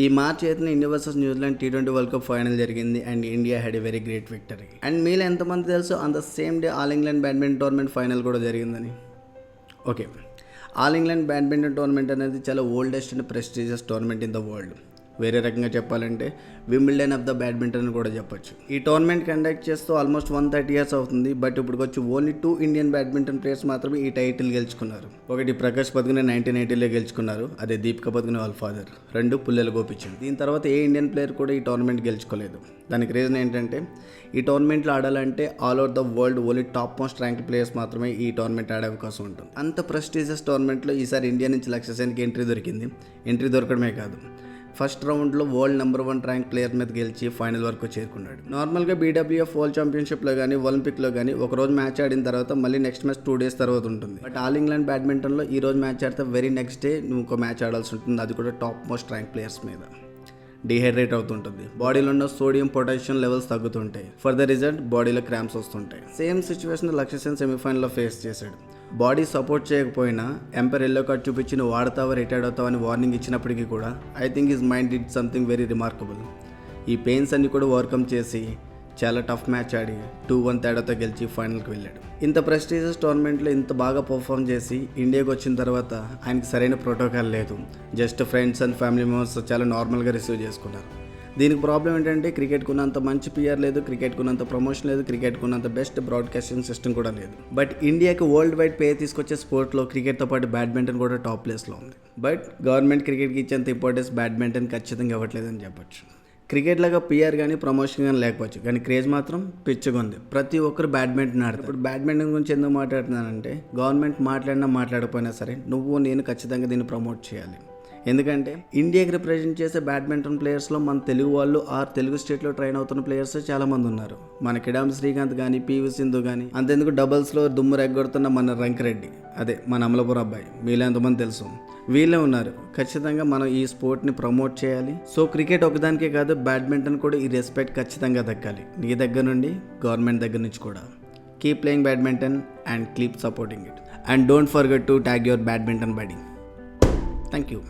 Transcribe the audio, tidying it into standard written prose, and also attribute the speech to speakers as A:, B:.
A: ఈ మార్చ్ 8న India versus న్యూజిలాండ్ T20 వరల్డ్ కప్ ఫైనల్ జరిగింది and India had a very great victory. And మీలో ఎంతమంది తెలుసు on the same day all England badminton tournament final కూడా జరిగిందని? Okay, all England badminton tournament అనేది చాలా oldest and prestigious tournament in the world. వేరే రకంగా చెప్పాలంటే వింబిల్డన్ ఆఫ్ ద బ్యాడ్మింటన్ అని కూడా చెప్పొచ్చు. ఈ టోర్నమెంట్ కండక్ట్ చేస్తూ ఆల్మోస్ట్ 130 years అవుతుంది. బట్ ఇప్పుడు వచ్చి ఓన్లీ 2 ఇండియన్ బ్యాడ్మింటన్ ప్లేయర్స్ మాత్రమే ఈ టైటిల్ గెలుచుకున్నారు. ఒకటి ప్రకాష్ పదుకునే 1980లో గెలుచుకున్నారు, అదే దీపికా పదుకునే వాళ్ళ ఫాదర్. 2 పుల్లెల గోపిచంద్. దీని తర్వాత ఏ ఇండియన్ ప్లేయర్ కూడా ఈ టోర్నమెంట్ గెలుచుకోలేదు. దానికి రీజన్ ఏంటంటే ఈ టోర్నమెంట్లో ఆడాలంటే all over the world only top most rank players మాత్రమే ఈ టోర్నమెంట్ ఆడే అవకాశం ఉంటుంది. అంత ప్రెస్టీజియస్ టోర్నమెంట్లో ఈసారి ఇండియా నుంచి లక్ష్య సేన్కి ఎంట్రీ దొరికింది. ఎంట్రీ దొరకడమే కాదు, ఫస్ట్ రౌండ్లో వరల్డ్ నెంబర్ 1 ర్యాంక్ ప్లేయర్ మీద గెలిచి ఫైనల్ వరకు చేరుకున్నాడు. నార్మల్గా BWF వరల్డ్ ఛాంపియన్షిప్లో కానీ ఒలింపిక్లో కానీ ఒకరోజు మ్యాచ్ ఆడిన తర్వాత మళ్ళీ నెక్స్ట్ మ్యాచ్ 2 days తర్వాత ఉంటుంది. బట్ ఆల్ ఇంగ్లాండ్ బ్యాడ్మింటన్లో ఈ రోజు మ్యాచ్ ఆడితే వెరీ నెక్స్ట్ డే నువ్వు ఇంకో మ్యాచ్ ఆడాల్సి ఉంటుంది, అది కూడా టాప్ మోస్ట్ ర్యాంక్ ప్లేయర్స్ మీద. డిహైడ్రేట్ అవుతుంటుంది, బాడీలో ఉన్న సోడియం పొటాషియం లెవెల్స్ తగ్గుతుంటాయి. ఫర్ ద రిజల్ట్ బాడీలో క్రాంప్స్ వస్తుంటాయి. సేమ్ సిచ్యువేషన్ లక్ష్య సేన్ సెమీఫైనల్లో ఫేస్ చేశాడు. బాడీ సపోర్ట్ చేయకపోయినా ఎంపైర్ ఎల్లో కార్డ్ చూపించి నువ్వు వాడతావా రిటైర్డ్ అవుతావా అని వార్నింగ్ ఇచ్చినప్పటికీ కూడా I think his mind did something very remarkable. ఈ పెయిన్స్ అన్ని కూడా ఓవర్కమ్ చేసి చాలా టఫ్ మ్యాచ్ ఆడి 2-1 తేడాతో గెలిచి ఫైనల్కి వెళ్ళాడు. ఇంత ప్రెస్టీజియస్ టోర్నమెంట్లో ఇంత బాగా పర్ఫామ్ చేసి ఇండియాకి వచ్చిన తర్వాత ఆయనకి సరైన ప్రోటోకాల్ లేదు. Just friends and family members చాలా నార్మల్గా రిసీవ్ చేసుకున్నారు. దీనికి ప్రాబ్లం ఏంటంటే క్రికెట్కు ఉన్నంత మంచి పిఆర్ లేదు, క్రికెట్కు ఉన్నంత ప్రమోషన్ లేదు, క్రికెట్కు ఉన్నంత బెస్ట్ బ్రాడ్కాస్టింగ్ సిస్టమ్ కూడా లేదు. బట్ ఇండియాకి వరల్డ్ వైడ్ పేరు తీసుకొచ్చే స్పోర్ట్లో క్రికెట్తో పాటు బ్యాడ్మింటన్ కూడా టాప్ ప్లేస్లో ఉంది. బట్ గవర్నమెంట్ క్రికెట్కి ఇచ్చేంత ఇంపార్టెన్స్ బ్యాడ్మింటన్ ఖచ్చితంగా ఇవ్వట్లేదని చెప్పొచ్చు. క్రికెట్ లాగా పిఆర్ కానీ ప్రమోషన్ కానీ లేకపోవచ్చు, కానీ క్రేజ్ మాత్రం పిచ్చిగా ఉంది. ప్రతి ఒక్కరు బ్యాడ్మింటన్ ఆడతారు. ఇప్పుడు బ్యాడ్మింటన్ గురించి ఎందుకు మాట్లాడుతున్నానంటే గవర్నమెంట్ మాట్లాడకపోయినా సరే నేను ఖచ్చితంగా దీన్ని ప్రమోట్ చేయాలి. ఎందుకంటే ఇండియాకి రిప్రజెంట్ చేసే బ్యాడ్మింటన్ ప్లేయర్స్లో మన తెలుగు వాళ్ళు తెలుగు స్టేట్లో ట్రైన్ అవుతున్న ప్లేయర్స్ చాలామంది ఉన్నారు. మన కిడాంబి శ్రీకాంత్ కానీ PV సింధు కానీ, అంతెందుకు డబుల్స్లో దుమ్ము రెగ్గొడుతున్న మన రంకిరెడ్డి, అదే మన అమలాపురం అబ్బాయి, మీలో ఎంతమంది తెలుసు, వీళ్ళే ఉన్నారు. ఖచ్చితంగా మనం ఈ స్పోర్ట్ని ప్రమోట్ చేయాలి. సో క్రికెట్ ఒకదానికే కాదు, బ్యాడ్మింటన్ కూడా ఈ రెస్పెక్ట్ ఖచ్చితంగా దక్కాలి. నీ దగ్గర నుండి, గవర్నమెంట్ దగ్గర నుంచి కూడా. Keep playing badminton and keep supporting it. And don't forget to tag your badminton buddy. Thank you.